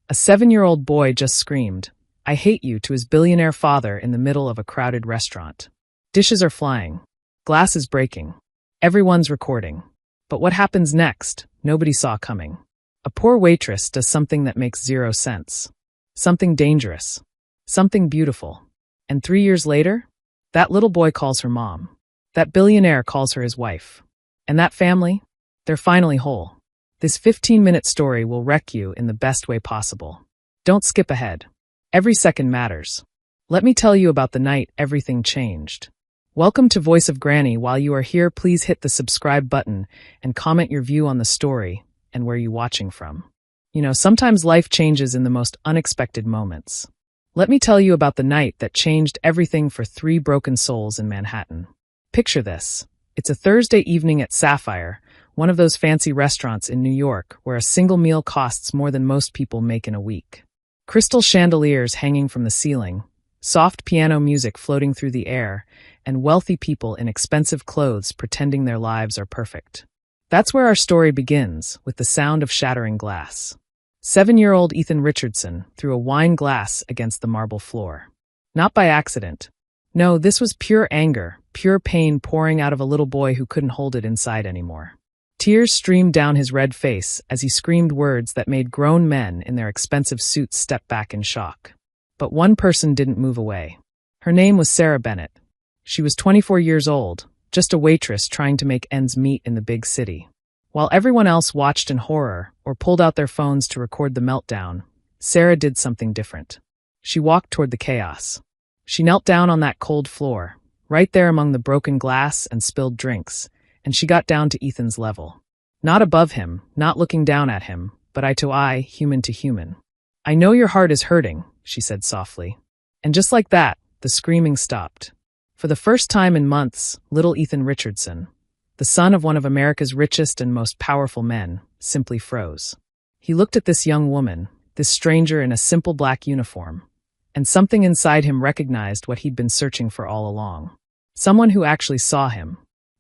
A 7-year-old boy just screamed, "I hate you," to his billionaire father in the middle of a crowded restaurant. Dishes are flying. Glass is breaking. Everyone's recording. But what happens next, nobody saw coming. A poor waitress does something that makes zero sense. Something dangerous. Something beautiful. And 3 years later, that little boy calls her mom. That billionaire calls her his wife. And that family? They're finally whole. This 15-minute story will wreck you in the best way possible. Don't skip ahead. Every second matters. Let me tell you about the night everything changed. Welcome to Voice of Granny. While you are here, please hit the subscribe button and comment your view on the story and where you're watching from. Sometimes life changes in the most unexpected moments. Let me tell you about the night that changed everything for 3 broken souls in Manhattan. Picture this. It's a Thursday evening at Sapphire, one of those fancy restaurants in New York where a single meal costs more than most people make in a week. Crystal chandeliers hanging from the ceiling, soft piano music floating through the air, and wealthy people in expensive clothes pretending their lives are perfect. That's where our story begins, with the sound of shattering glass. 7-year-old Ethan Richardson threw a wine glass against the marble floor. Not by accident. No, this was pure anger, pure pain pouring out of a little boy who couldn't hold it inside anymore. Tears streamed down his red face as he screamed words that made grown men in their expensive suits step back in shock. But one person didn't move away. Her name was Sarah Bennett. She was 24 years old, just a waitress trying to make ends meet in the big city. While everyone else watched in horror or pulled out their phones to record the meltdown, Sarah did something different. She walked toward the chaos. She knelt down on that cold floor, right there among the broken glass and spilled drinks, and she got down to Ethan's level. Not above him, not looking down at him, but eye to eye, human to human. "I know your heart is hurting," she said softly. And just like that, the screaming stopped. For the first time in months, little Ethan Richardson, the son of one of America's richest and most powerful men, simply froze. He looked at this young woman, this stranger in a simple black uniform, and something inside him recognized what he'd been searching for all along. Someone who actually saw him.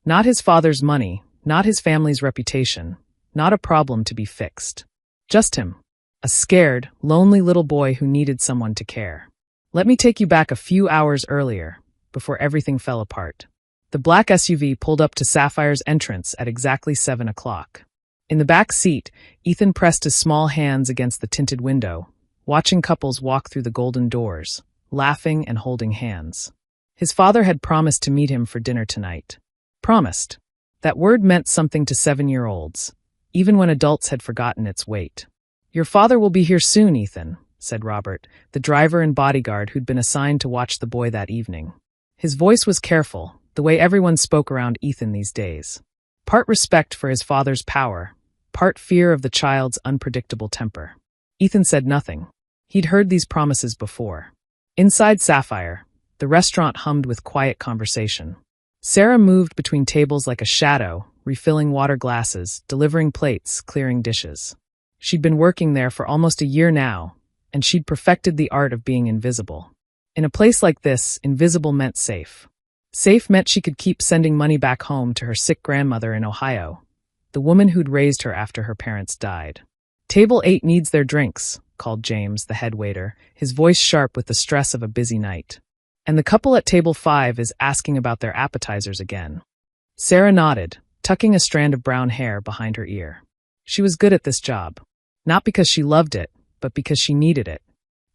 Not his father's money, not his family's reputation, not a problem to be fixed. Just him. A scared, lonely little boy who needed someone to care. Let me take you back a few hours earlier, before everything fell apart. The black SUV pulled up to Sapphire's entrance at exactly 7 o'clock. In the back seat, Ethan pressed his small hands against the tinted window, watching couples walk through the golden doors, laughing and holding hands. His father had promised to meet him for dinner tonight. Promised. That word meant something to 7-year-olds, even when adults had forgotten its weight. "Your father will be here soon, Ethan," said Robert, the driver and bodyguard who'd been assigned to watch the boy that evening. His voice was careful, the way everyone spoke around Ethan these days. Part respect for his father's power, part fear of the child's unpredictable temper. Ethan said nothing. He'd heard these promises before. Inside Sapphire, the restaurant hummed with quiet conversation. Sarah moved between tables like a shadow, refilling water glasses, delivering plates, clearing dishes. She'd been working there for almost a year now, and she'd perfected the art of being invisible. In a place like this, invisible meant safe. Safe meant she could keep sending money back home to her sick grandmother in Ohio, the woman who'd raised her after her parents died. "Table 8 needs their drinks," called James, the head waiter, his voice sharp with the stress of a busy night. "And the couple at table 5 is asking about their appetizers again." Sarah nodded, tucking a strand of brown hair behind her ear. She was good at this job. Not because she loved it, but because she needed it.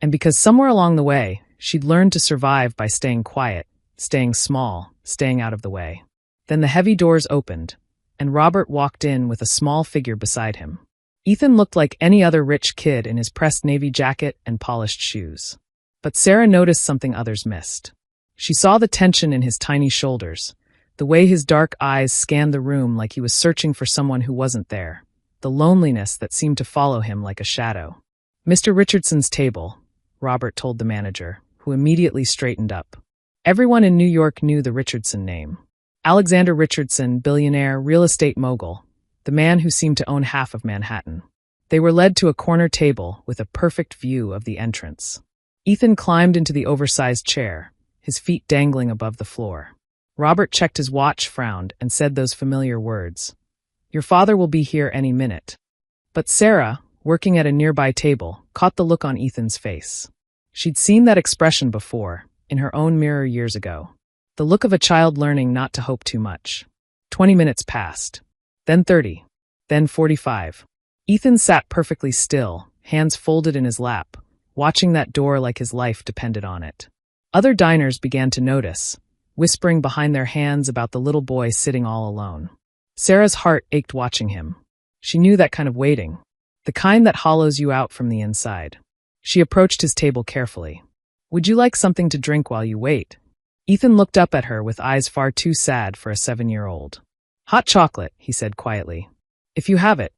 And because somewhere along the way, she'd learned to survive by staying quiet, staying small, staying out of the way. Then the heavy doors opened, and Robert walked in with a small figure beside him. Ethan looked like any other rich kid in his pressed navy jacket and polished shoes. But Sarah noticed something others missed. She saw the tension in his tiny shoulders, the way his dark eyes scanned the room like he was searching for someone who wasn't there, the loneliness that seemed to follow him like a shadow. "Mr. Richardson's table," Robert told the manager, who immediately straightened up. Everyone in New York knew the Richardson name. Alexander Richardson, billionaire, real estate mogul, the man who seemed to own half of Manhattan. They were led to a corner table with a perfect view of the entrance. Ethan climbed into the oversized chair, his feet dangling above the floor. Robert checked his watch, frowned, and said those familiar words. "Your father will be here any minute." But Sarah, working at a nearby table, caught the look on Ethan's face. She'd seen that expression before, in her own mirror years ago. The look of a child learning not to hope too much. 20 minutes passed. Then 30. Then 45. Ethan sat perfectly still, hands folded in his lap, watching that door like his life depended on it. Other diners began to notice, whispering behind their hands about the little boy sitting all alone. Sarah's heart ached watching him. She knew that kind of waiting, the kind that hollows you out from the inside. She approached his table carefully. "Would you like something to drink while you wait?" Ethan looked up at her with eyes far too sad for a 7-year-old. "Hot chocolate," he said quietly. "If you have it."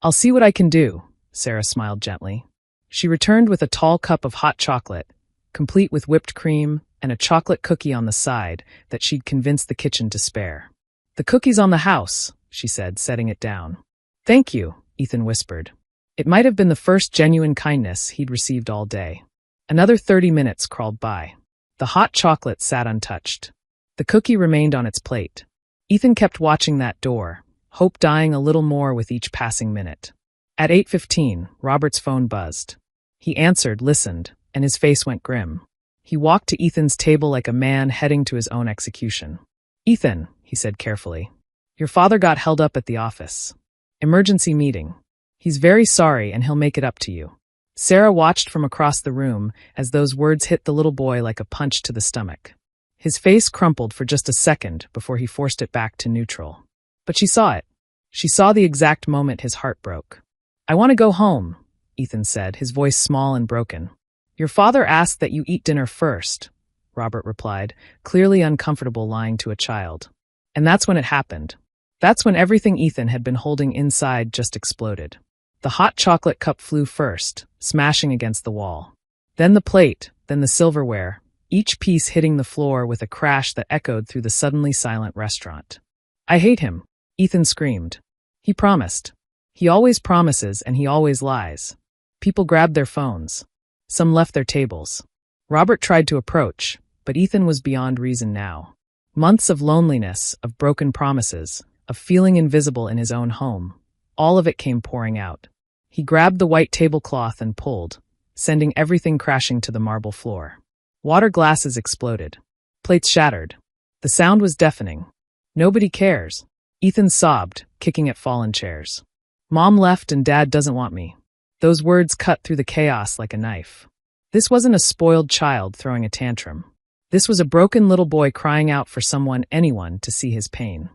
"I'll see what I can do," Sarah smiled gently. She returned with a tall cup of hot chocolate, complete with whipped cream and a chocolate cookie on the side that she'd convinced the kitchen to spare. "The cookie's on the house," she said, setting it down. "Thank you," Ethan whispered. It might have been the first genuine kindness he'd received all day. Another 30 minutes crawled by. The hot chocolate sat untouched. The cookie remained on its plate. Ethan kept watching that door, hope dying a little more with each passing minute. At 8:15, Robert's phone buzzed. He answered, listened, and his face went grim. He walked to Ethan's table like a man heading to his own execution. "Ethan," he said carefully, "your father got held up at the office. Emergency meeting. He's very sorry and he'll make it up to you." Sarah watched from across the room as those words hit the little boy like a punch to the stomach. His face crumpled for just a second before he forced it back to neutral. But she saw it. She saw the exact moment his heart broke. "I want to go home," Ethan said, his voice small and broken. "Your father asked that you eat dinner first," Robert replied, clearly uncomfortable lying to a child. And that's when it happened. That's when everything Ethan had been holding inside just exploded. The hot chocolate cup flew first, smashing against the wall. Then the plate, then the silverware, each piece hitting the floor with a crash that echoed through the suddenly silent restaurant. "I hate him," Ethan screamed. "He promised. He always promises and he always lies." People grabbed their phones. Some left their tables. Robert tried to approach, but Ethan was beyond reason now. Months of loneliness, of broken promises, of feeling invisible in his own home. All of it came pouring out. He grabbed the white tablecloth and pulled, sending everything crashing to the marble floor. Water glasses exploded. Plates shattered. The sound was deafening. "Nobody cares." Ethan sobbed, kicking at fallen chairs. "Mom left and Dad doesn't want me." Those words cut through the chaos like a knife. This wasn't a spoiled child throwing a tantrum. This was a broken little boy crying out for someone, anyone, to see his pain.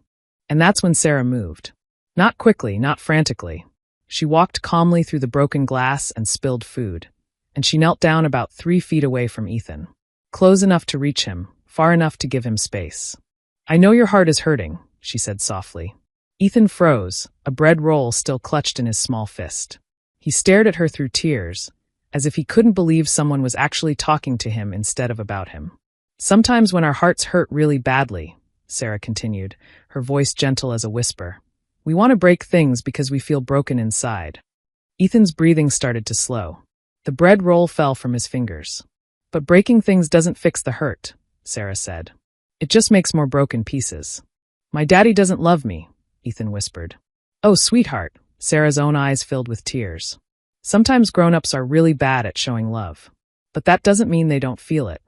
And that's when Sarah moved. Not quickly, not frantically. She walked calmly through the broken glass and spilled food. And she knelt down about 3 feet away from Ethan. Close enough to reach him, far enough to give him space. "I know your heart is hurting," she said softly. Ethan froze, a bread roll still clutched in his small fist. He stared at her through tears, as if he couldn't believe someone was actually talking to him instead of about him. "Sometimes when our hearts hurt really badly," Sarah continued, her voice gentle as a whisper, "we want to break things because we feel broken inside." Ethan's breathing started to slow. The bread roll fell from his fingers. "But breaking things doesn't fix the hurt," Sarah said. "It just makes more broken pieces." "My daddy doesn't love me," Ethan whispered. "Oh, sweetheart," Sarah's own eyes filled with tears. "Sometimes grown-ups are really bad at showing love. But that doesn't mean they don't feel it."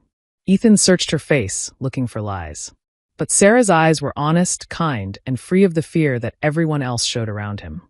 Ethan searched her face, looking for lies. But Sarah's eyes were honest, kind, and free of the fear that everyone else showed around him.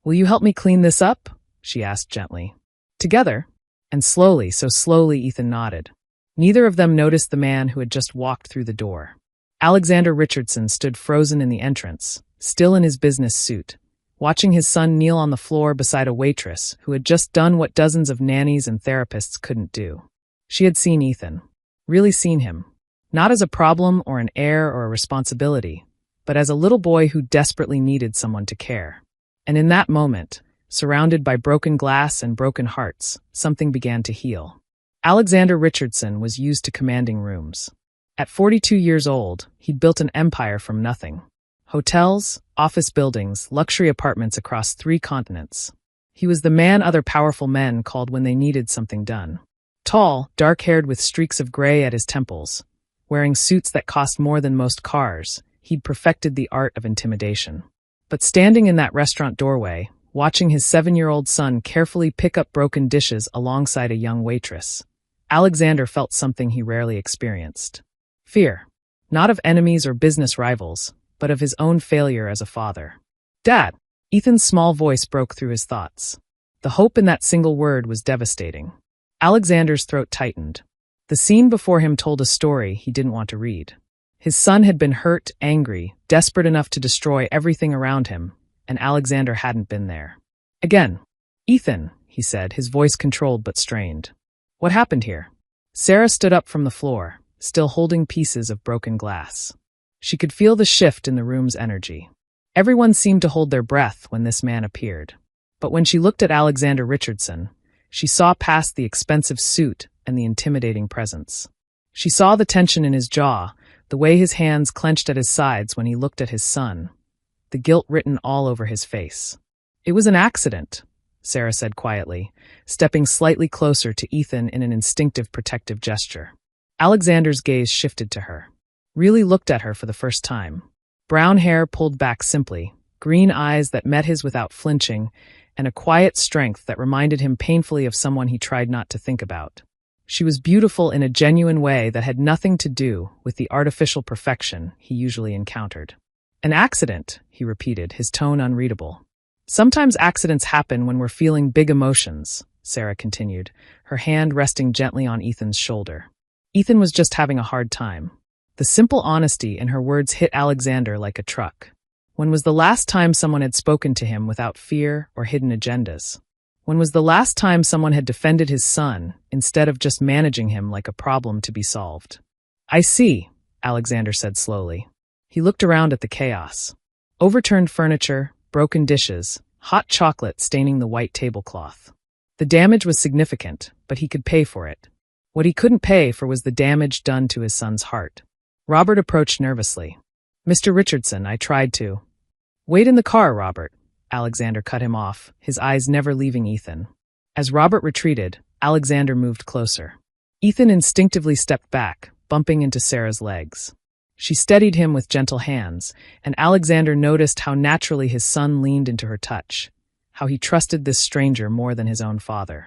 "Will you help me clean this up?" she asked gently. "Together?" And slowly, so slowly, Ethan nodded. Neither of them noticed the man who had just walked through the door. Alexander Richardson stood frozen in the entrance, still in his business suit, watching his son kneel on the floor beside a waitress who had just done what dozens of nannies and therapists couldn't do. She had seen Ethan. Really seen him. Not as a problem or an heir or a responsibility, but as a little boy who desperately needed someone to care. And in that moment, surrounded by broken glass and broken hearts, something began to heal. Alexander Richardson was used to commanding rooms. At 42 years old, he'd built an empire from nothing. Hotels, office buildings, luxury apartments across 3 continents. He was the man other powerful men called when they needed something done. Tall, dark-haired with streaks of gray at his temples, wearing suits that cost more than most cars, he'd perfected the art of intimidation. But standing in that restaurant doorway, watching his 7-year-old son carefully pick up broken dishes alongside a young waitress. Alexander felt something he rarely experienced. Fear. Not of enemies or business rivals, but of his own failure as a father. "Dad!" Ethan's small voice broke through his thoughts. The hope in that single word was devastating. Alexander's throat tightened. The scene before him told a story he didn't want to read. His son had been hurt, angry, desperate enough to destroy everything around him, and Alexander hadn't been there. "Again." "Ethan," he said, his voice controlled but strained. "What happened here?" Sarah stood up from the floor, still holding pieces of broken glass. She could feel the shift in the room's energy. Everyone seemed to hold their breath when this man appeared. But when she looked at Alexander Richardson, she saw past the expensive suit and the intimidating presence. She saw the tension in his jaw, the way his hands clenched at his sides when he looked at his son, the guilt written all over his face. "It was an accident," Sarah said quietly, stepping slightly closer to Ethan in an instinctive protective gesture. Alexander's gaze shifted to her. Really looked at her for the first time. Brown hair pulled back simply, green eyes that met his without flinching, and a quiet strength that reminded him painfully of someone he tried not to think about. She was beautiful in a genuine way that had nothing to do with the artificial perfection he usually encountered. "An accident," he repeated, his tone unreadable. "Sometimes accidents happen when we're feeling big emotions," Sarah continued, her hand resting gently on Ethan's shoulder. Ethan was just having a hard time. The simple honesty in her words hit Alexander like a truck. When was the last time someone had spoken to him without fear or hidden agendas? When was the last time someone had defended his son instead of just managing him like a problem to be solved? "I see," Alexander said slowly. He looked around at the chaos. Overturned furniture, broken dishes, hot chocolate staining the white tablecloth. The damage was significant, but he could pay for it. What he couldn't pay for was the damage done to his son's heart. Robert approached nervously. "Mr. Richardson, I tried to—" "Wait in the car, Robert," Alexander cut him off, his eyes never leaving Ethan. As Robert retreated, Alexander moved closer. Ethan instinctively stepped back, bumping into Sarah's legs. She steadied him with gentle hands, and Alexander noticed how naturally his son leaned into her touch, how he trusted this stranger more than his own father.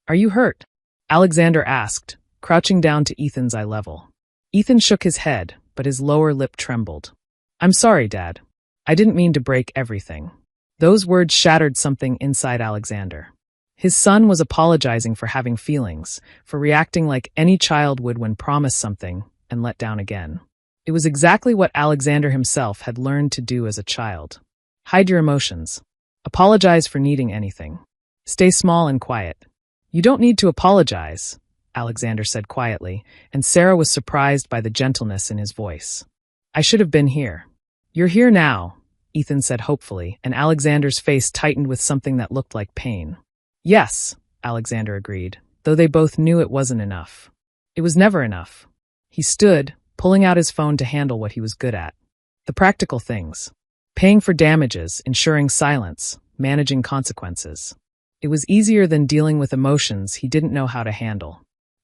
"Are you hurt?" Alexander asked, crouching down to Ethan's eye level. Ethan shook his head, but his lower lip trembled. "I'm sorry, Dad. I didn't mean to break everything." Those words shattered something inside Alexander. His son was apologizing for having feelings, for reacting like any child would when promised something and let down again. It was exactly what Alexander himself had learned to do as a child. Hide your emotions. Apologize for needing anything. Stay small and quiet. "You don't need to apologize," Alexander said quietly, and Sarah was surprised by the gentleness in his voice. "I should have been here." "You're here now," Ethan said hopefully, and Alexander's face tightened with something that looked like pain. "Yes," Alexander agreed, though they both knew it wasn't enough. It was never enough. He stood, pulling out his phone to handle what he was good at. The practical things. Paying for damages, ensuring silence, managing consequences. It was easier than dealing with emotions he didn't know how to handle.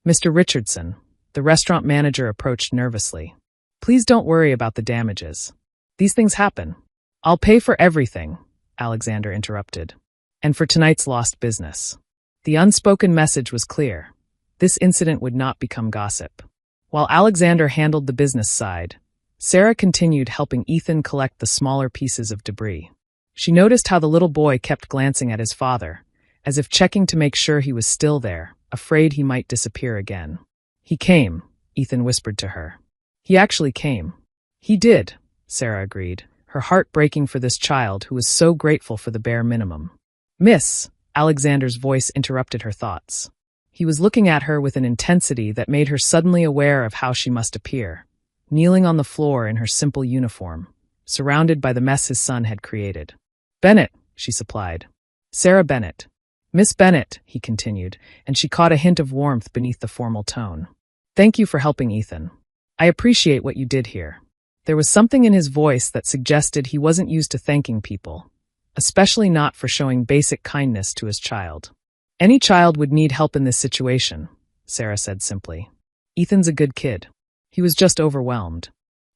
"Mr. Richardson," the restaurant manager approached nervously. "Please don't worry about the damages. These things happen." "I'll pay for everything," Alexander interrupted. "And for tonight's lost business." The unspoken message was clear. This incident would not become gossip. While Alexander handled the business side, Sarah continued helping Ethan collect the smaller pieces of debris. She noticed how the little boy kept glancing at his father, as if checking to make sure he was still there, afraid he might disappear again. "He came," Ethan whispered to her. "He actually came." "He did," Sarah agreed, her heart breaking for this child who was so grateful for the bare minimum. "Miss," Alexander's voice interrupted her thoughts. He was looking at her with an intensity that made her suddenly aware of how she must appear, kneeling on the floor in her simple uniform, surrounded by the mess his son had created. "Bennett," she supplied. "Sarah Bennett." "Miss Bennett," he continued, and she caught a hint of warmth beneath the formal tone. "Thank you for helping Ethan. I appreciate what you did here." There was something in his voice that suggested he wasn't used to thanking people, especially not for showing basic kindness to his child. "Any child would need help in this situation," Sarah said simply. "Ethan's a good kid. He was just overwhelmed."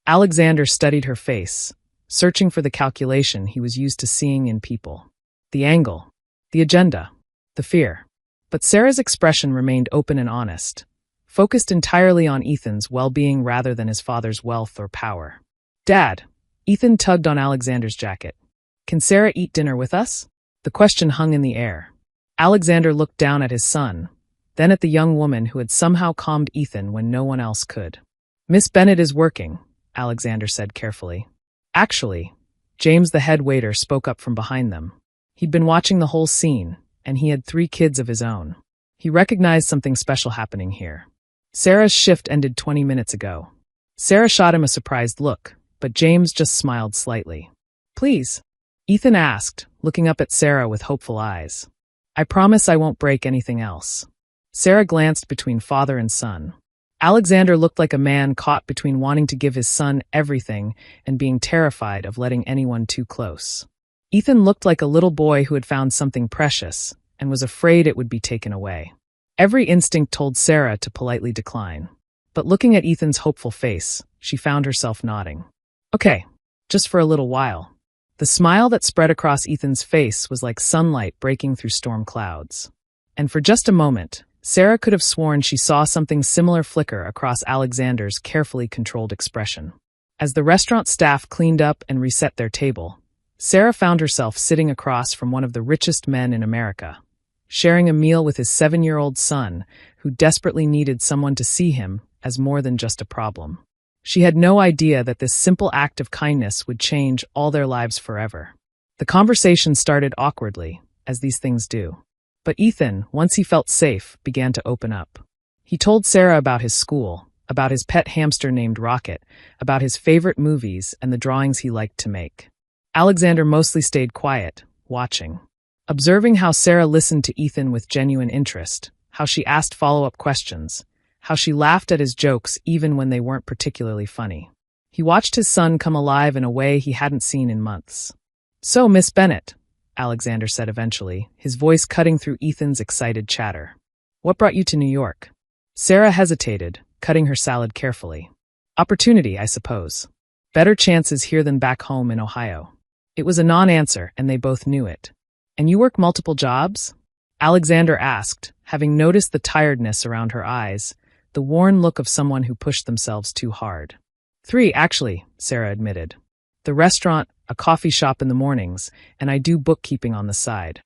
Alexander studied her face, searching for the calculation he was used to seeing in people. the angle, the agenda, the fear. But Sarah's expression remained open and honest, focused entirely on Ethan's well-being rather than his father's wealth or power. "Dad," Ethan tugged on Alexander's jacket. "Can Sarah eat dinner with us?" The question hung in the air. Alexander looked down at his son, then at the young woman who had somehow calmed Ethan when no one else could. "Miss Bennet is working," Alexander said carefully. "Actually," James the head waiter spoke up from behind them. He'd been watching the whole scene, and he had 3 kids of his own. He recognized something special happening here. Sarah's shift ended 20 minutes ago. Sarah shot him a surprised look, but James just smiled slightly. "Please?" Ethan asked, looking up at Sarah with hopeful eyes. "I promise I won't break anything else." Sarah glanced between father and son. Alexander looked like a man caught between wanting to give his son everything and being terrified of letting anyone too close. Ethan looked like a little boy who had found something precious and was afraid it would be taken away. Every instinct told Sarah to politely decline. But looking at Ethan's hopeful face, she found herself nodding. "Okay, just for a little while." The smile that spread across Ethan's face was like sunlight breaking through storm clouds. And for just a moment, Sarah could have sworn she saw something similar flicker across Alexander's carefully controlled expression. As the restaurant staff cleaned up and reset their table, Sarah found herself sitting across from one of the richest men in America, sharing a meal with his 7-year-old son, who desperately needed someone to see him as more than just a problem. She had no idea that this simple act of kindness would change all their lives forever. The conversation started awkwardly, as these things do. But Ethan, once he felt safe, began to open up. He told Sarah about his school, about his pet hamster named Rocket, about his favorite movies and the drawings he liked to make. Alexander mostly stayed quiet, watching. Observing how Sarah listened to Ethan with genuine interest, how she asked follow-up questions, how she laughed at his jokes even when they weren't particularly funny. He watched his son come alive in a way he hadn't seen in months. "So, Miss Bennet," Alexander said eventually, his voice cutting through Ethan's excited chatter. "What brought you to New York?" Sarah hesitated, cutting her salad carefully. "Opportunity, I suppose. Better chances here than back home in Ohio." It was a non-answer, and they both knew it. "And you work multiple jobs?" Alexander asked, having noticed the tiredness around her eyes, the worn look of someone who pushed themselves too hard. "3, actually," Sarah admitted. "The restaurant, a coffee shop in the mornings, and I do bookkeeping on the side."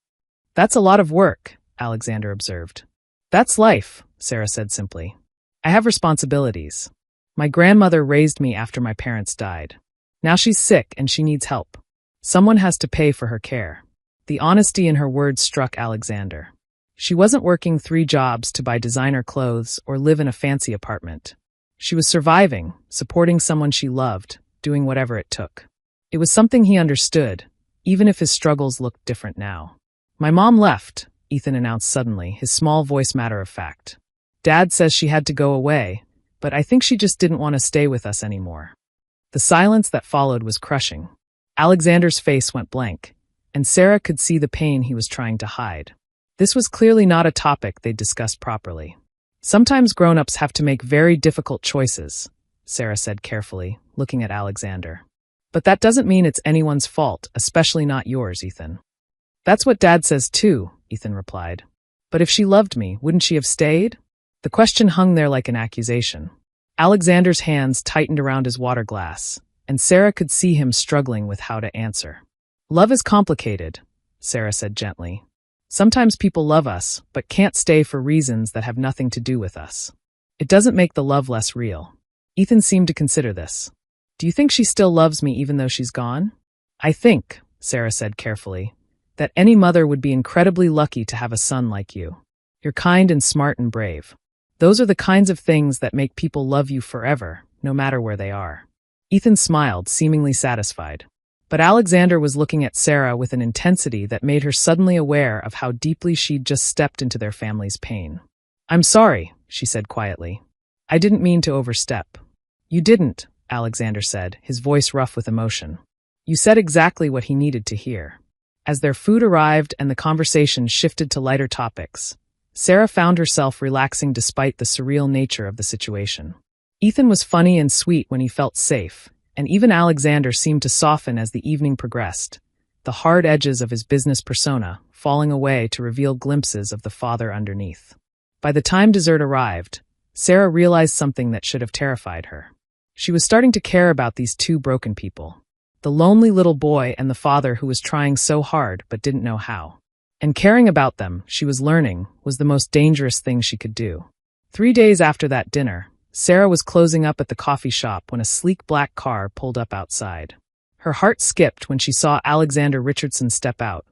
"That's a lot of work," Alexander observed. "That's life," Sarah said simply. "I have responsibilities. My grandmother raised me after my parents died. Now she's sick and she needs help. Someone has to pay for her care." The honesty in her words struck Alexander. She wasn't working 3 jobs to buy designer clothes or live in a fancy apartment. She was surviving, supporting someone she loved, doing whatever it took. It was something he understood, even if his struggles looked different now. "My mom left," Ethan announced suddenly, his small voice matter of fact. "Dad says she had to go away, but I think she just didn't want to stay with us anymore." The silence that followed was crushing. Alexander's face went blank, and Sarah could see the pain he was trying to hide. This was clearly not a topic they'd discussed properly. "Sometimes grown-ups have to make very difficult choices," Sarah said carefully, looking at Alexander. "But that doesn't mean it's anyone's fault, especially not yours, Ethan." "That's what Dad says too," Ethan replied. "But if she loved me, wouldn't she have stayed?" The question hung there like an accusation. Alexander's hands tightened around his water glass, and Sarah could see him struggling with how to answer. "Love is complicated," Sarah said gently. "Sometimes people love us, but can't stay for reasons that have nothing to do with us. It doesn't make the love less real." Ethan seemed to consider this. "Do you think she still loves me even though she's gone?" "I think," Sarah said carefully, "that any mother would be incredibly lucky to have a son like you. You're kind and smart and brave. Those are the kinds of things that make people love you forever, no matter where they are." Ethan smiled, seemingly satisfied. But Alexander was looking at Sarah with an intensity that made her suddenly aware of how deeply she'd just stepped into their family's pain. "I'm sorry," she said quietly. "I didn't mean to overstep." "You didn't," Alexander said, his voice rough with emotion. "You said exactly what he needed to hear." As their food arrived and the conversation shifted to lighter topics, Sarah found herself relaxing despite the surreal nature of the situation. Ethan was funny and sweet when he felt safe, and even Alexander seemed to soften as the evening progressed, the hard edges of his business persona falling away to reveal glimpses of the father underneath. By the time dessert arrived, Sarah realized something that should have terrified her. She was starting to care about these two broken people. The lonely little boy and the father who was trying so hard but didn't know how. And caring about them, she was learning, was the most dangerous thing she could do. 3 days after that dinner, Sarah was closing up at the coffee shop when a sleek black car pulled up outside. Her heart skipped when she saw Alexander Richardson step out,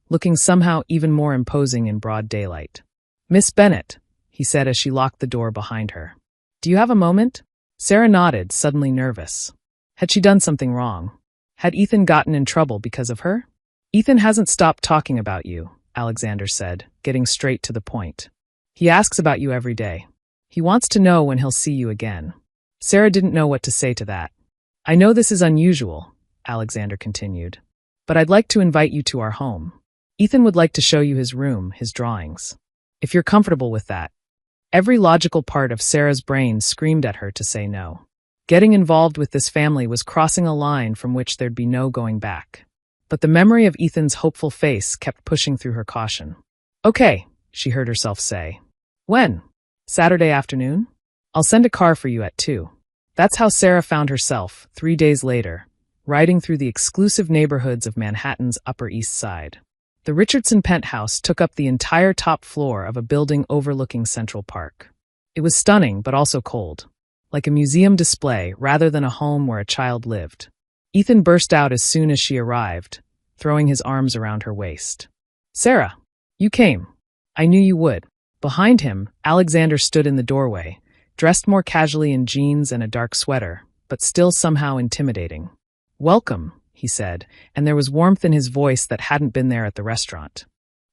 looking somehow even more imposing in broad daylight. "Miss Bennet," he said as she locked the door behind her. "Do you have a moment?" Sarah nodded, suddenly nervous. Had she done something wrong? Had Ethan gotten in trouble because of her? "Ethan hasn't stopped talking about you," Alexander said, getting straight to the point. "He asks about you every day. He wants to know when he'll see you again." Sarah didn't know what to say to that. "I know this is unusual," Alexander continued, "but I'd like to invite you to our home. Ethan would like to show you his room, his drawings. If you're comfortable with that." Every logical part of Sarah's brain screamed at her to say no. Getting involved with this family was crossing a line from which there'd be no going back. But the memory of Ethan's hopeful face kept pushing through her caution. "Okay," she heard herself say. "When? Saturday afternoon? I'll send a car for you at 2. That's how Sarah found herself, 3 days later, riding through the exclusive neighborhoods of Manhattan's Upper East Side. The Richardson penthouse took up the entire top floor of a building overlooking Central Park. It was stunning, but also cold, like a museum display rather than a home where a child lived. Ethan burst out as soon as she arrived, throwing his arms around her waist. "Sarah, you came. I knew you would." Behind him, Alexander stood in the doorway, dressed more casually in jeans and a dark sweater, but still somehow intimidating. "Welcome," he said, and there was warmth in his voice that hadn't been there at the restaurant.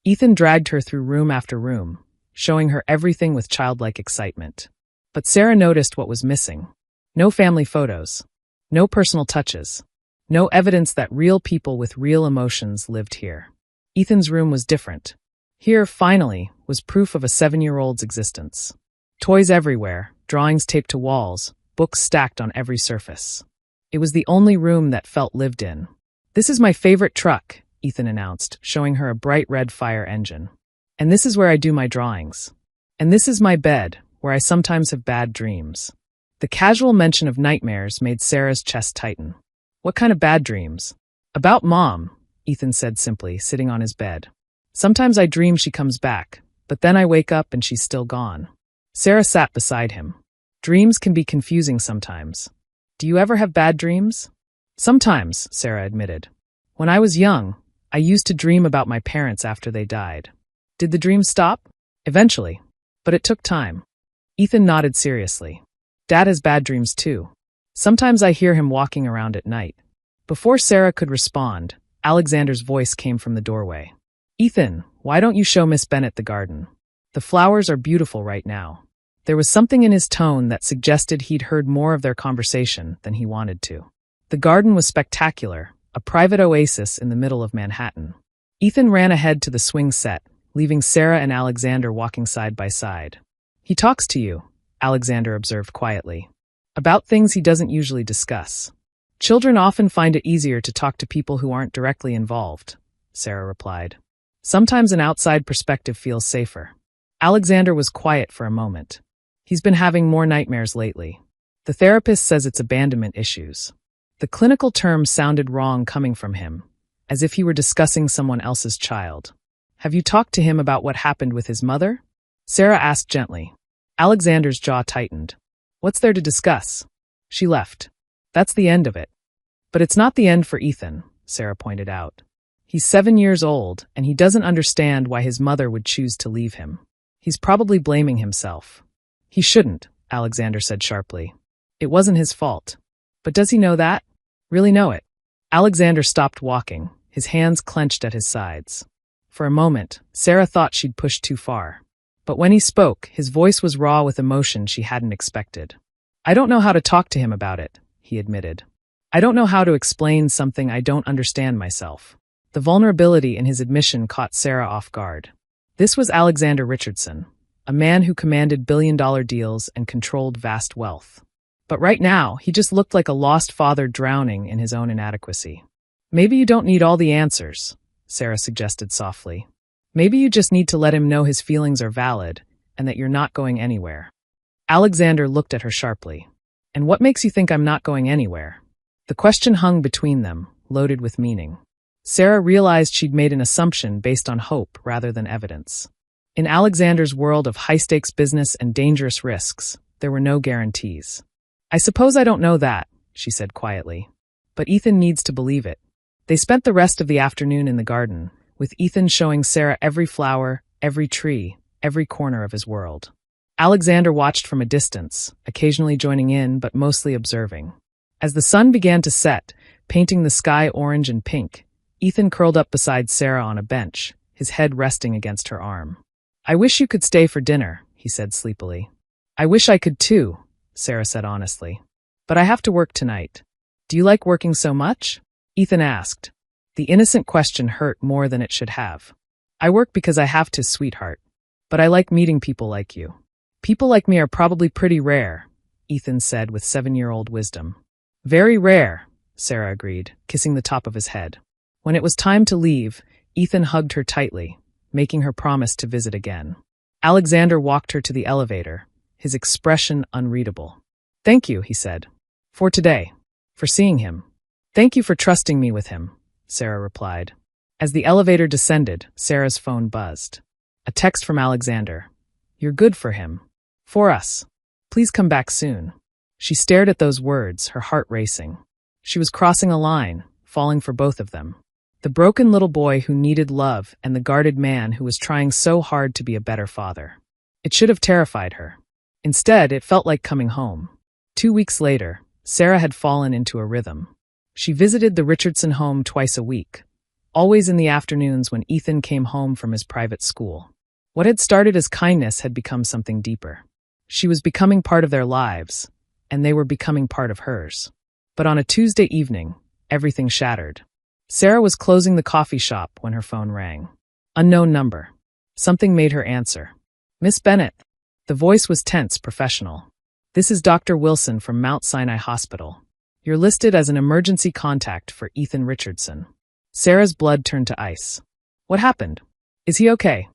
Ethan dragged her through room after room, showing her everything with childlike excitement. But Sarah noticed what was missing. No family photos. No personal touches. No evidence that real people with real emotions lived here. Ethan's room was different. Here, finally, was proof of a 7-year-old's existence. Toys everywhere, drawings taped to walls, books stacked on every surface. It was the only room that felt lived in. "This is my favorite truck," Ethan announced, showing her a bright red fire engine. "And this is where I do my drawings. And this is my bed, where I sometimes have bad dreams." The casual mention of nightmares made Sarah's chest tighten. "What kind of bad dreams?" "About Mom," Ethan said simply, sitting on his bed. "Sometimes I dream she comes back, but then I wake up and she's still gone." Sarah sat beside him. "Dreams can be confusing sometimes. Do you ever have bad dreams?" "Sometimes," Sarah admitted. "When I was young, I used to dream about my parents after they died." "Did the dreams stop?" "Eventually. But it took time." Ethan nodded seriously. "Dad has bad dreams too. Sometimes I hear him walking around at night." Before Sarah could respond, Alexander's voice came from the doorway. "Ethan, why don't you show Miss Bennet the garden? The flowers are beautiful right now." There was something in his tone that suggested he'd heard more of their conversation than he wanted to. The garden was spectacular, a private oasis in the middle of Manhattan. Ethan ran ahead to the swing set, leaving Sarah and Alexander walking side by side. "He talks to you," Alexander observed quietly, "about things he doesn't usually discuss." "Children often find it easier to talk to people who aren't directly involved," Sarah replied. "Sometimes an outside perspective feels safer." Alexander was quiet for a moment. "He's been having more nightmares lately. The therapist says it's abandonment issues." The clinical term sounded wrong coming from him, as if he were discussing someone else's child. "Have you talked to him about what happened with his mother?" Sarah asked gently. Alexander's jaw tightened. "What's there to discuss?" She left. "That's the end of it." "But it's not the end for Ethan," Sarah pointed out. "He's 7 years old, and he doesn't understand why his mother would choose to leave him. He's probably blaming himself." "He shouldn't," Alexander said sharply. "It wasn't his fault." "But does he know that? Really know it?" Alexander stopped walking, his hands clenched at his sides. For a moment, Sarah thought she'd pushed too far. But when he spoke, his voice was raw with emotion she hadn't expected. "I don't know how to talk to him about it," he admitted. "I don't know how to explain something I don't understand myself." The vulnerability in his admission caught Sarah off guard. This was Alexander Richardson, a man who commanded billion-dollar deals and controlled vast wealth. But right now, he just looked like a lost father drowning in his own inadequacy. Maybe you don't need all the answers, Sarah suggested softly. Maybe you just need to let him know his feelings are valid and that you're not going anywhere. Alexander looked at her sharply. And what makes you think I'm not going anywhere? The question hung between them, loaded with meaning. Sarah realized she'd made an assumption based on hope rather than evidence. In Alexander's world of high-stakes business and dangerous risks, there were no guarantees. I suppose I don't know that, she said quietly. But Ethan needs to believe it. They spent the rest of the afternoon in the garden, with Ethan showing Sarah every flower, every tree, every corner of his world. Alexander watched from a distance, occasionally joining in but mostly observing. As the sun began to set, painting the sky orange and pink, Ethan curled up beside Sarah on a bench, his head resting against her arm. I wish you could stay for dinner, he said sleepily. I wish I could too, Sarah said honestly. But I have to work tonight. Do you like working so much? Ethan asked. The innocent question hurt more than it should have. I work because I have to, sweetheart. But I like meeting people like you. People like me are probably pretty rare, Ethan said with 7-year-old wisdom. Very rare, Sarah agreed, kissing the top of his head. When it was time to leave, Ethan hugged her tightly, making her promise to visit again. Alexander walked her to the elevator, his expression unreadable. Thank you, he said. For today. For seeing him. Thank you for trusting me with him, Sarah replied. As the elevator descended, Sarah's phone buzzed. A text from Alexander. You're good for him. For us. Please come back soon. She stared at those words, her heart racing. She was crossing a line, falling for both of them. The broken little boy who needed love and the guarded man who was trying so hard to be a better father. It should have terrified her. Instead, it felt like coming home. 2 weeks later, Sarah had fallen into a rhythm. She visited the Richardson home twice a week, always in the afternoons when Ethan came home from his private school. What had started as kindness had become something deeper. She was becoming part of their lives, and they were becoming part of hers. But on a Tuesday evening, everything shattered. Sarah was closing the coffee shop when her phone rang. Unknown number. Something made her answer. Miss Bennett. The voice was tense, professional. This is Dr. Wilson from Mount Sinai Hospital. You're listed as an emergency contact for Ethan Richardson. Sarah's blood turned to ice. What happened? Is he okay?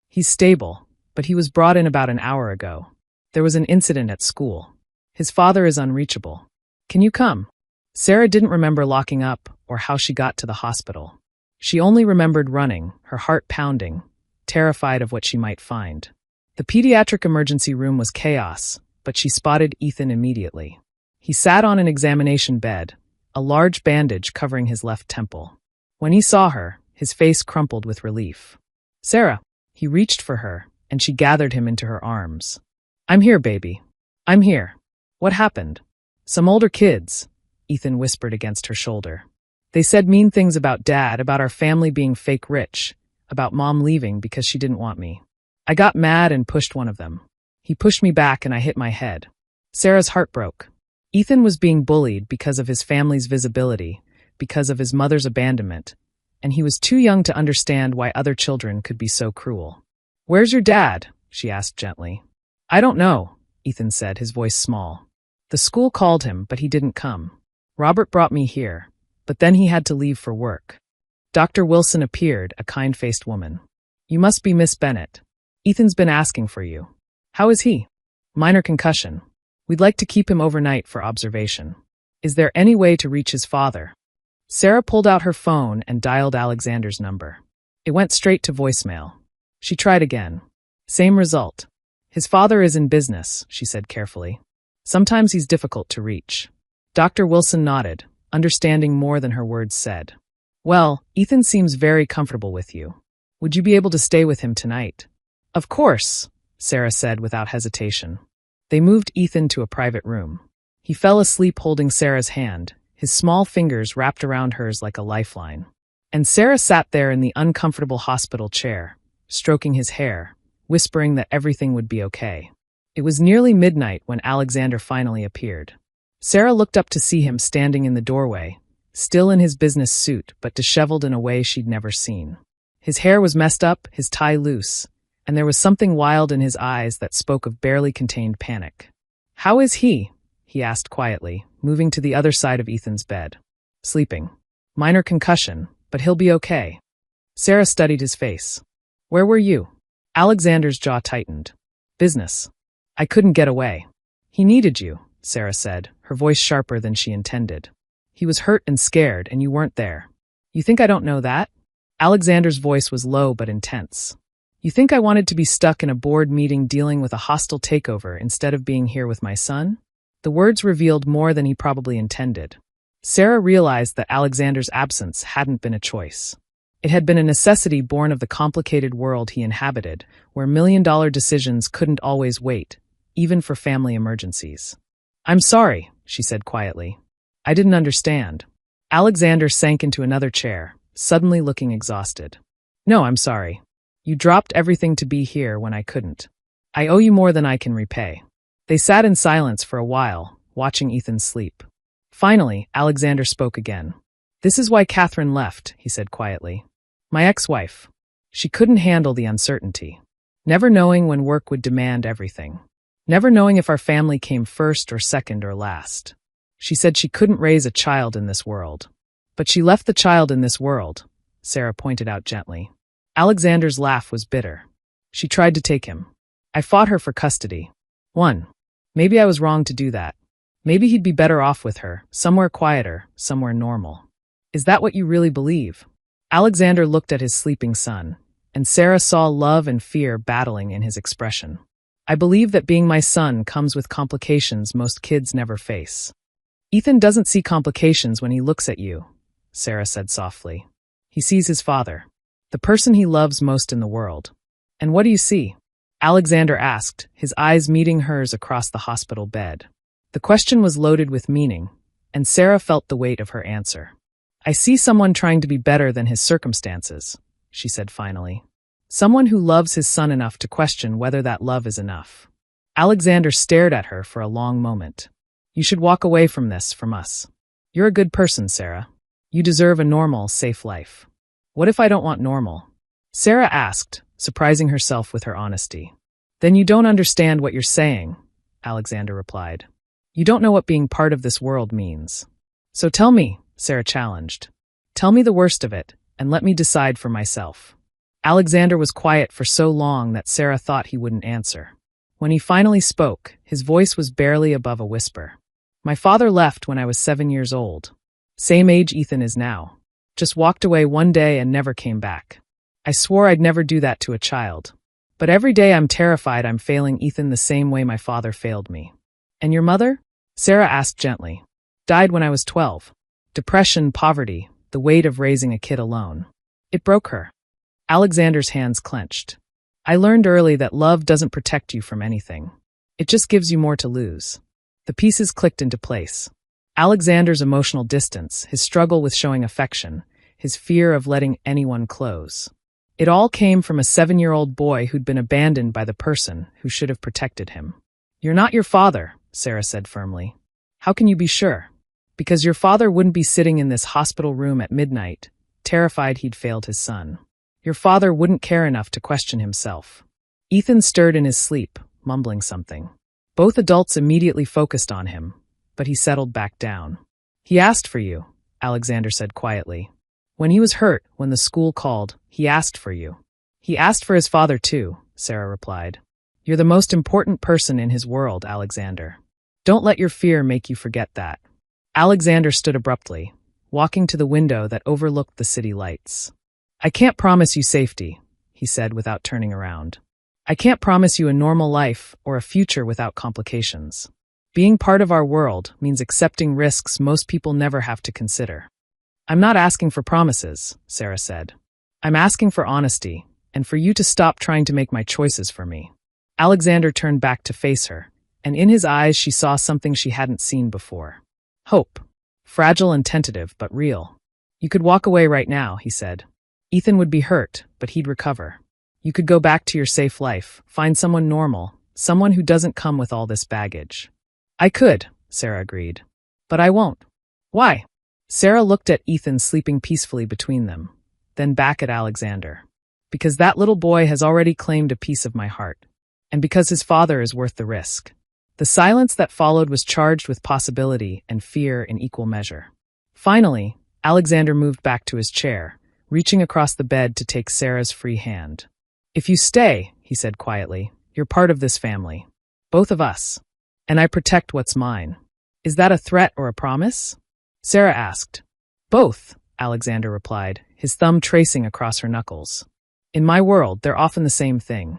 He's stable, but he was brought in about an hour ago. There was an incident at school. His father is unreachable. Can you come? Sarah didn't remember locking up or how she got to the hospital. She only remembered running, her heart pounding, terrified of what she might find. The pediatric emergency room was chaos, but she spotted Ethan immediately. He sat on an examination bed, a large bandage covering his left temple. When he saw her, his face crumpled with relief. Sarah. He reached for her, and she gathered him into her arms. I'm here, baby. I'm here. What happened? Some older kids, Ethan whispered against her shoulder. They said mean things about Dad, about our family being fake rich, about Mom leaving because she didn't want me. I got mad and pushed one of them. He pushed me back and I hit my head. Sarah's heart broke. Ethan was being bullied because of his family's visibility, because of his mother's abandonment, and he was too young to understand why other children could be so cruel. Where's your dad? She asked gently. I don't know, Ethan said, his voice small. The school called him, but he didn't come. Robert brought me here, but then he had to leave for work. Dr. Wilson appeared, a kind-faced woman. You must be Miss Bennett. Ethan's been asking for you. How is he? Minor concussion. We'd like to keep him overnight for observation. Is there any way to reach his father? Sarah pulled out her phone and dialed Alexander's number. It went straight to voicemail. She tried again. Same result. His father is in business, she said carefully. Sometimes he's difficult to reach. Dr. Wilson nodded, understanding more than her words said. Well, Ethan seems very comfortable with you. Would you be able to stay with him tonight? Of course, Sarah said without hesitation. They moved Ethan to a private room. He fell asleep holding Sarah's hand, his small fingers wrapped around hers like a lifeline. And Sarah sat there in the uncomfortable hospital chair, stroking his hair, whispering that everything would be okay. It was nearly midnight when Alexander finally appeared. Sarah looked up to see him standing in the doorway, still in his business suit but disheveled in a way she'd never seen. His hair was messed up, his tie loose, and there was something wild in his eyes that spoke of barely contained panic. How is he? He asked quietly, moving to the other side of Ethan's bed. Sleeping. Minor concussion, but he'll be okay. Sarah studied his face. Where were you? Alexander's jaw tightened. Business. I couldn't get away. He needed you, Sarah said, her voice sharper than she intended. He was hurt and scared, and you weren't there. You think I don't know that? Alexander's voice was low but intense. You think I wanted to be stuck in a board meeting dealing with a hostile takeover instead of being here with my son? The words revealed more than he probably intended. Sarah realized that Alexander's absence hadn't been a choice. It had been a necessity born of the complicated world he inhabited, where million-dollar decisions couldn't always wait, even for family emergencies. I'm sorry, she said quietly. I didn't understand. Alexander sank into another chair, suddenly looking exhausted. No, I'm sorry. You dropped everything to be here when I couldn't. I owe you more than I can repay. They sat in silence for a while, watching Ethan sleep. Finally, Alexander spoke again. This is why Catherine left, he said quietly. My ex-wife. She couldn't handle the uncertainty. Never knowing when work would demand everything. Never knowing if our family came first or second or last. She said she couldn't raise a child in this world. But she left the child in this world, Sarah pointed out gently. Alexander's laugh was bitter. She tried to take him. I fought her for custody. 1. Maybe I was wrong to do that. Maybe he'd be better off with her, somewhere quieter, somewhere normal. Is that what you really believe? Alexander looked at his sleeping son, and Sarah saw love and fear battling in his expression. I believe that being my son comes with complications most kids never face. Ethan doesn't see complications when he looks at you, Sarah said softly. He sees his father. The person he loves most in the world. And what do you see? Alexander asked, his eyes meeting hers across the hospital bed. The question was loaded with meaning, and Sarah felt the weight of her answer. I see someone trying to be better than his circumstances, she said finally. Someone who loves his son enough to question whether that love is enough. Alexander stared at her for a long moment. You should walk away from this, from us. You're a good person, Sarah. You deserve a normal, safe life. What if I don't want normal? Sarah asked, surprising herself with her honesty. Then you don't understand what you're saying, Alexander replied. You don't know what being part of this world means. So tell me, Sarah challenged. Tell me the worst of it, and let me decide for myself. Alexander was quiet for so long that Sarah thought he wouldn't answer. When he finally spoke, his voice was barely above a whisper. My father left when I was 7 years old. Same age Ethan is now. Just walked away one day and never came back. I swore I'd never do that to a child. But every day I'm terrified I'm failing Ethan the same way my father failed me. And your mother? Sarah asked gently. Died when I was 12. Depression, poverty, the weight of raising a kid alone. It broke her. Alexander's hands clenched. I learned early that love doesn't protect you from anything. It just gives you more to lose. The pieces clicked into place. Alexander's emotional distance, his struggle with showing affection, his fear of letting anyone close. It all came from a 7-year-old boy who'd been abandoned by the person who should have protected him. You're not your father, Sarah said firmly. How can you be sure? Because your father wouldn't be sitting in this hospital room at midnight, terrified he'd failed his son. Your father wouldn't care enough to question himself. Ethan stirred in his sleep, mumbling something. Both adults immediately focused on him, but he settled back down. He asked for you, Alexander said quietly. When he was hurt, when the school called, he asked for you. He asked for his father too, Sarah replied. You're the most important person in his world, Alexander. Don't let your fear make you forget that. Alexander stood abruptly, walking to the window that overlooked the city lights. I can't promise you safety, he said without turning around. I can't promise you a normal life or a future without complications. Being part of our world means accepting risks most people never have to consider. I'm not asking for promises, Sarah said. I'm asking for honesty, and for you to stop trying to make my choices for me. Alexander turned back to face her, and in his eyes she saw something she hadn't seen before. Hope. Fragile and tentative, but real. You could walk away right now, he said. Ethan would be hurt, but he'd recover. You could go back to your safe life, find someone normal, someone who doesn't come with all this baggage. I could, Sarah agreed. But I won't. Why? Sarah looked at Ethan sleeping peacefully between them, then back at Alexander. Because that little boy has already claimed a piece of my heart. And because his father is worth the risk. The silence that followed was charged with possibility and fear in equal measure. Finally, Alexander moved back to his chair, reaching across the bed to take Sarah's free hand. "If you stay," he said quietly, "you're part of this family. Both of us. And I protect what's mine." "Is that a threat or a promise?" Sarah asked. "Both," Alexander replied, his thumb tracing across her knuckles. "In my world, they're often the same thing."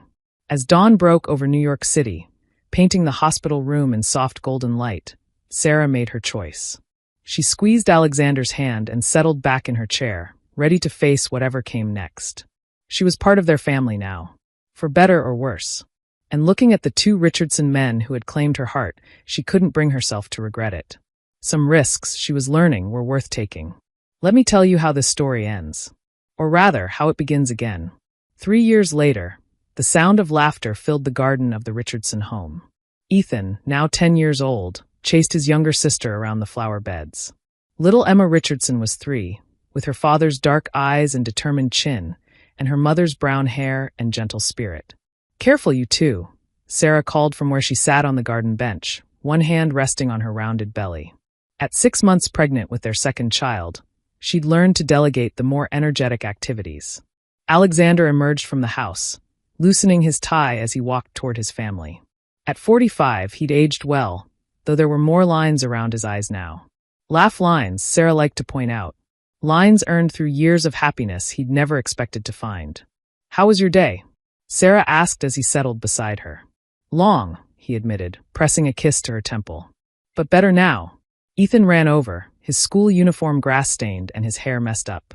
As dawn broke over New York City, painting the hospital room in soft golden light, Sarah made her choice. She squeezed Alexander's hand and settled back in her chair, ready to face whatever came next. She was part of their family now, for better or worse. And looking at the two Richardson men who had claimed her heart, she couldn't bring herself to regret it. Some risks, she was learning, were worth taking. Let me tell you how this story ends. Or rather, how it begins again. 3 years later, the sound of laughter filled the garden of the Richardson home. Ethan, now 10 years old, chased his younger sister around the flower beds. Little Emma Richardson was 3, with her father's dark eyes and determined chin, and her mother's brown hair and gentle spirit. "Careful, you two," Sarah called from where she sat on the garden bench, one hand resting on her rounded belly. At 6 months pregnant with their second child, she'd learned to delegate the more energetic activities. Alexander emerged from the house, loosening his tie as he walked toward his family. At 45, he'd aged well, though there were more lines around his eyes now. Laugh lines, Sarah liked to point out. Lines earned through years of happiness he'd never expected to find. "How was your day?" Sarah asked as he settled beside her. "Long," he admitted, pressing a kiss to her temple. "But better now." Ethan ran over, his school uniform grass-stained and his hair messed up.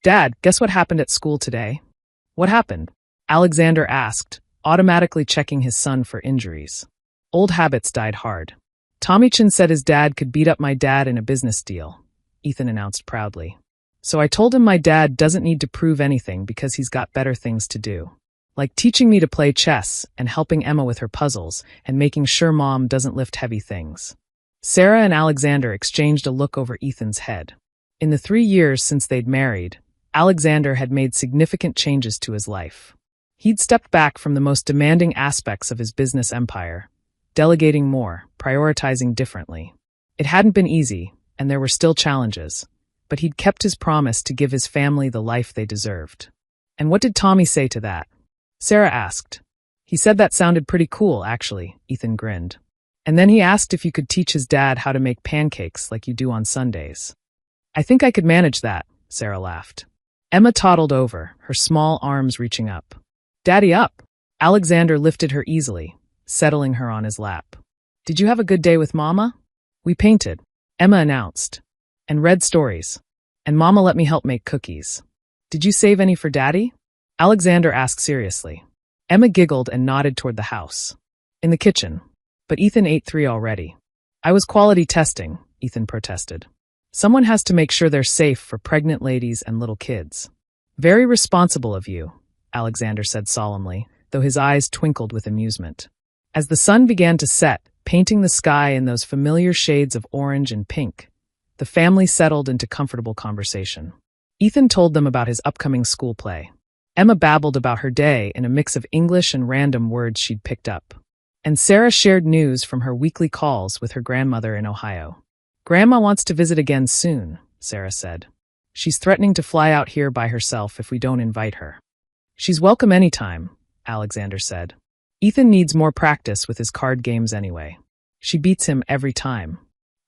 "Dad, guess what happened at school today?" "What happened?" Alexander asked, automatically checking his son for injuries. "Old habits died hard. Tommychin said his dad could beat up my dad in a business deal," Ethan announced proudly. "So I told him my dad doesn't need to prove anything because he's got better things to do. Like teaching me to play chess and helping Emma with her puzzles and making sure Mom doesn't lift heavy things." Sarah and Alexander exchanged a look over Ethan's head. In the 3 years since they'd married, Alexander had made significant changes to his life. He'd stepped back from the most demanding aspects of his business empire, delegating more, prioritizing differently. It hadn't been easy, and there were still challenges, but he'd kept his promise to give his family the life they deserved. "And what did Tommy say to that?" Sarah asked. "He said that sounded pretty cool, actually," Ethan grinned. "And then he asked if you could teach his dad how to make pancakes like you do on Sundays." "I think I could manage that," Sarah laughed. Emma toddled over, her small arms reaching up. "Daddy up!" Alexander lifted her easily, settling her on his lap. "Did you have a good day with Mama?" "We painted," Emma announced, "and read stories. And Mama let me help make cookies." "Did you save any for Daddy?" Alexander asked seriously. Emma giggled and nodded toward the house. "In the kitchen. But Ethan ate 3 already." "I was quality testing," Ethan protested. "Someone has to make sure they're safe for pregnant ladies and little kids." "Very responsible of you," Alexander said solemnly, though his eyes twinkled with amusement. As the sun began to set, painting the sky in those familiar shades of orange and pink, the family settled into comfortable conversation. Ethan told them about his upcoming school play. Emma babbled about her day in a mix of English and random words she'd picked up. And Sarah shared news from her weekly calls with her grandmother in Ohio. "Grandma wants to visit again soon," Sarah said. "She's threatening to fly out here by herself if we don't invite her." "She's welcome anytime," Alexander said. "Ethan needs more practice with his card games anyway. She beats him every time."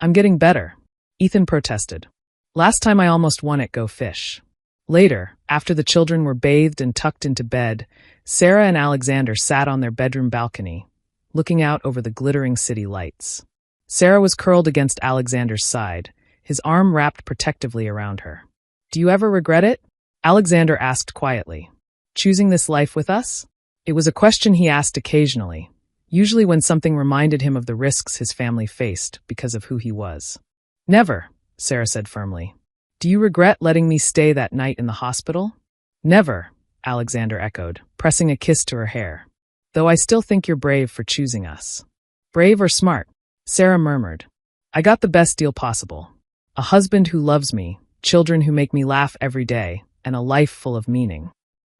"I'm getting better," Ethan protested. "Last time I almost won at Go Fish." Later, after the children were bathed and tucked into bed, Sarah and Alexander sat on their bedroom balcony, looking out over the glittering city lights. Sarah was curled against Alexander's side, his arm wrapped protectively around her. "Do you ever regret it?" Alexander asked quietly. "Choosing this life with us?" It was a question he asked occasionally, usually when something reminded him of the risks his family faced because of who he was. "Never," Sarah said firmly. "Do you regret letting me stay that night in the hospital?" "Never," Alexander echoed, pressing a kiss to her hair. "Though I still think you're brave for choosing us." "Brave or smart?" Sarah murmured. "I got the best deal possible. A husband who loves me, children who make me laugh every day, and a life full of meaning."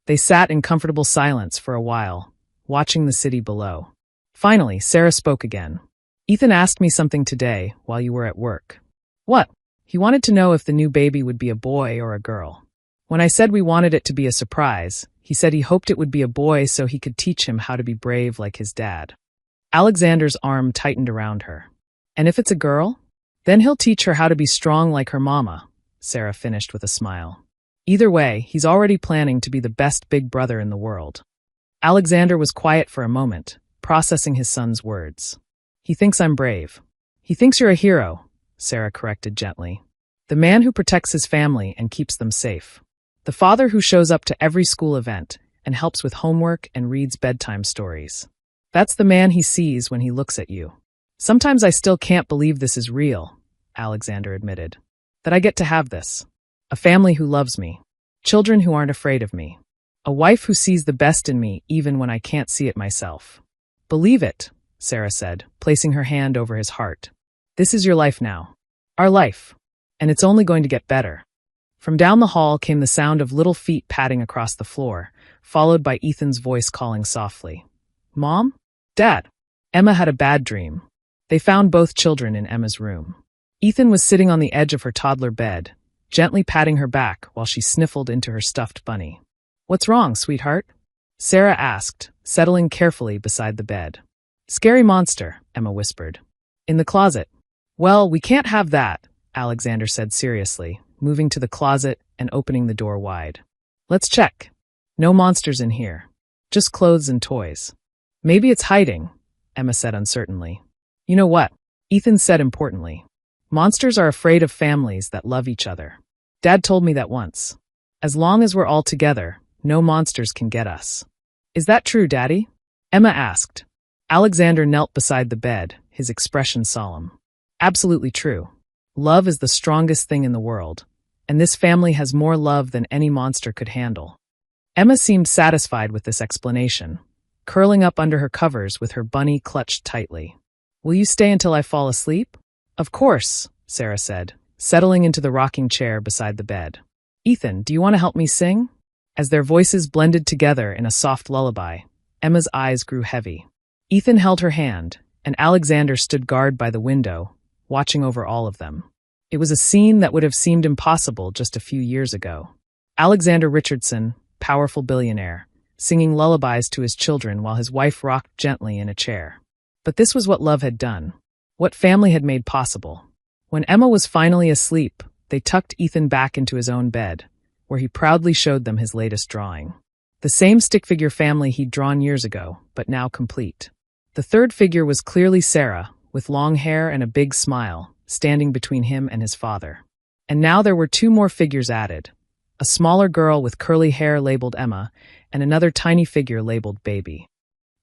They sat in comfortable silence for a while, watching the city below. Finally, Sarah spoke again. "Ethan asked me something today while you were at work." "What?" He wanted to know if the new baby would be a boy or a girl. When I said we wanted it to be a surprise, he said he hoped it would be a boy so he could teach him how to be brave like his dad. Alexander's arm tightened around her. And if it's a girl? Then he'll teach her how to be strong like her mama, Sarah finished with a smile. Either way, he's already planning to be the best big brother in the world. Alexander was quiet for a moment, processing his son's words. He thinks I'm brave. He thinks you're a hero, Sarah corrected gently. The man who protects his family and keeps them safe. The father who shows up to every school event and helps with homework and reads bedtime stories. That's the man he sees when he looks at you. Sometimes I still can't believe this is real, Alexander admitted. That I get to have this. A family who loves me. Children who aren't afraid of me. A wife who sees the best in me even when I can't see it myself. Believe it, Sarah said, placing her hand over his heart. This is your life now. Our life. And it's only going to get better. From down the hall came the sound of little feet padding across the floor, followed by Ethan's voice calling softly. Mom? Dad? Emma had a bad dream. They found both children in Emma's room. Ethan was sitting on the edge of her toddler bed, gently patting her back while she sniffled into her stuffed bunny. What's wrong, sweetheart? Sarah asked, settling carefully beside the bed. Scary monster, Emma whispered. In the closet. Well, we can't have that, Alexander said seriously, moving to the closet and opening the door wide. Let's check. No monsters in here. Just clothes and toys. Maybe it's hiding, Emma said uncertainly. You know what? Ethan said importantly. Monsters are afraid of families that love each other. Dad told me that once. As long as we're all together, no monsters can get us. Is that true, Daddy? Emma asked. Alexander knelt beside the bed, his expression solemn. Absolutely true. Love is the strongest thing in the world, and this family has more love than any monster could handle. Emma seemed satisfied with this explanation, curling up under her covers with her bunny clutched tightly. Will you stay until I fall asleep? Of course, Sarah said, settling into the rocking chair beside the bed. Ethan, do you want to help me sing? As their voices blended together in a soft lullaby, Emma's eyes grew heavy. Ethan held her hand, and Alexander stood guard by the window, watching over all of them. It was a scene that would have seemed impossible just a few years ago. Alexander Richardson, powerful billionaire, singing lullabies to his children while his wife rocked gently in a chair. But this was what love had done, what family had made possible. When Emma was finally asleep, they tucked Ethan back into his own bed, where he proudly showed them his latest drawing. The same stick figure family he'd drawn years ago, but now complete. The third figure was clearly Sarah, with long hair and a big smile, standing between him and his father. And now there were two more figures added. A smaller girl with curly hair labeled Emma, and another tiny figure labeled Baby.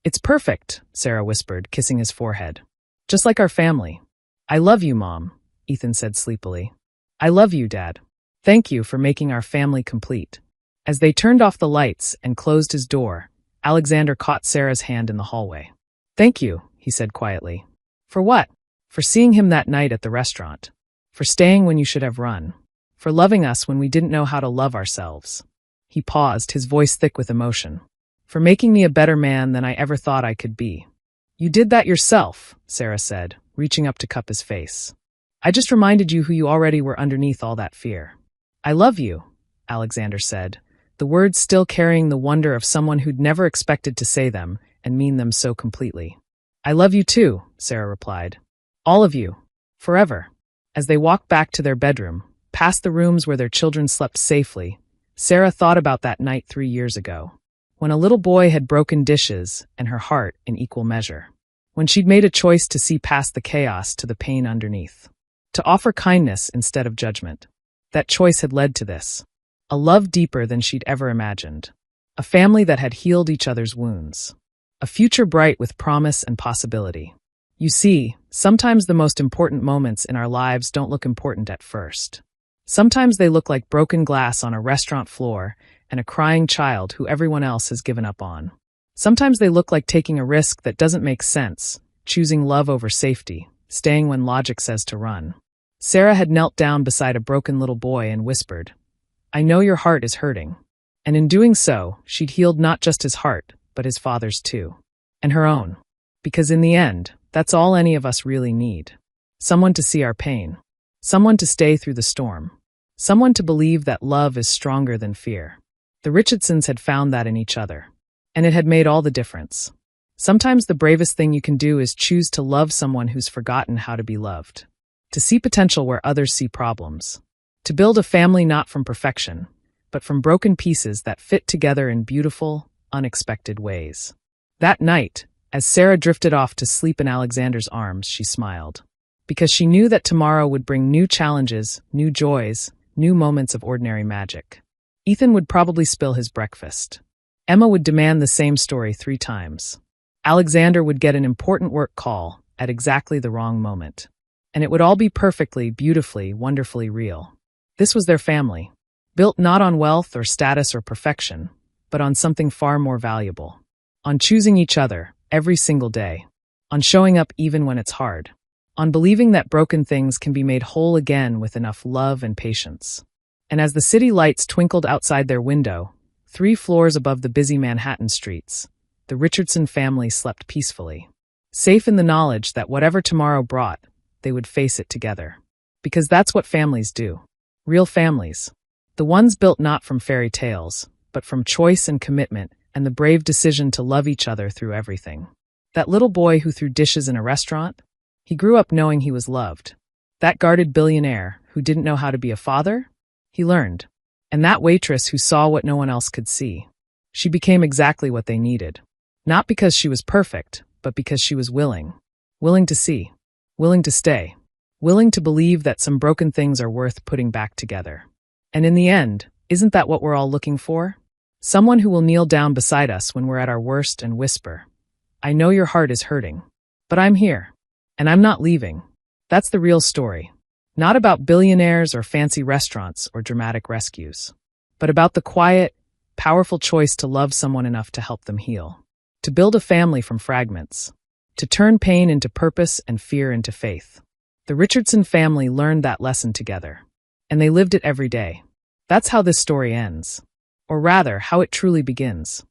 It's perfect, Sarah whispered, kissing his forehead. Just like our family. I love you, Mom, Ethan said sleepily. I love you, Dad. Thank you for making our family complete. As they turned off the lights and closed his door, Alexander caught Sarah's hand in the hallway. Thank you, he said quietly. For what? For seeing him that night at the restaurant. For staying when you should have run. For loving us when we didn't know how to love ourselves. He paused, his voice thick with emotion. For making me a better man than I ever thought I could be. You did that yourself, Sarah said, reaching up to cup his face. I just reminded you who you already were underneath all that fear. I love you, Alexander said, the words still carrying the wonder of someone who'd never expected to say them and mean them so completely. I love you too, Sarah replied. All of you. Forever. As they walked back to their bedroom, past the rooms where their children slept safely, Sarah thought about that night 3 years ago. When a little boy had broken dishes and her heart in equal measure. When she'd made a choice to see past the chaos to the pain underneath. To offer kindness instead of judgment. That choice had led to this. A love deeper than she'd ever imagined. A family that had healed each other's wounds. A future bright with promise and possibility. You see, sometimes the most important moments in our lives don't look important at first. Sometimes they look like broken glass on a restaurant floor and a crying child who everyone else has given up on. Sometimes they look like taking a risk that doesn't make sense, choosing love over safety, staying when logic says to run. Sarah had knelt down beside a broken little boy and whispered, I know your heart is hurting. And in doing so, she'd healed not just his heart, but his father's too. And her own. Because in the end, that's all any of us really need. Someone to see our pain. someone to stay through the storm, someone to believe that love is stronger than fear. The Richardsons had found that in each other, and it had made all the difference. Sometimes the bravest thing you can do is choose to love someone who's forgotten how to be loved, to see potential where others see problems, to build a family not from perfection, but from broken pieces that fit together in beautiful, unexpected ways. That night, as Sarah drifted off to sleep in Alexander's arms, she smiled, because she knew that tomorrow would bring new challenges, new joys, new moments of ordinary magic. Ethan would probably spill his breakfast. Emma would demand the same story 3 times. Alexander would get an important work call at exactly the wrong moment. And it would all be perfectly, beautifully, wonderfully real. This was their family, built not on wealth or status or perfection, but on something far more valuable. On choosing each other every single day. On showing up even when it's hard. On believing that broken things can be made whole again with enough love and patience. And as the city lights twinkled outside their window, 3 floors above the busy Manhattan streets, the Richardson family slept peacefully, safe in the knowledge that whatever tomorrow brought, they would face it together. Because that's what families do. Real families. The ones built not from fairy tales, but from choice and commitment and the brave decision to love each other through everything. That little boy who threw dishes in a restaurant? He grew up knowing he was loved. That guarded billionaire who didn't know how to be a father? He learned. And that waitress who saw what no one else could see. She became exactly what they needed. Not because she was perfect, but because she was willing. Willing to see. Willing to stay. Willing to believe that some broken things are worth putting back together. And in the end, isn't that what we're all looking for? Someone who will kneel down beside us when we're at our worst and whisper, "I know your heart is hurting, but I'm here, and I'm not leaving." That's the real story. Not about billionaires or fancy restaurants or dramatic rescues, but about the quiet, powerful choice to love someone enough to help them heal, to build a family from fragments, to turn pain into purpose and fear into faith. The Richardson family learned that lesson together, and they lived it every day. That's how this story ends. Or rather, how it truly begins.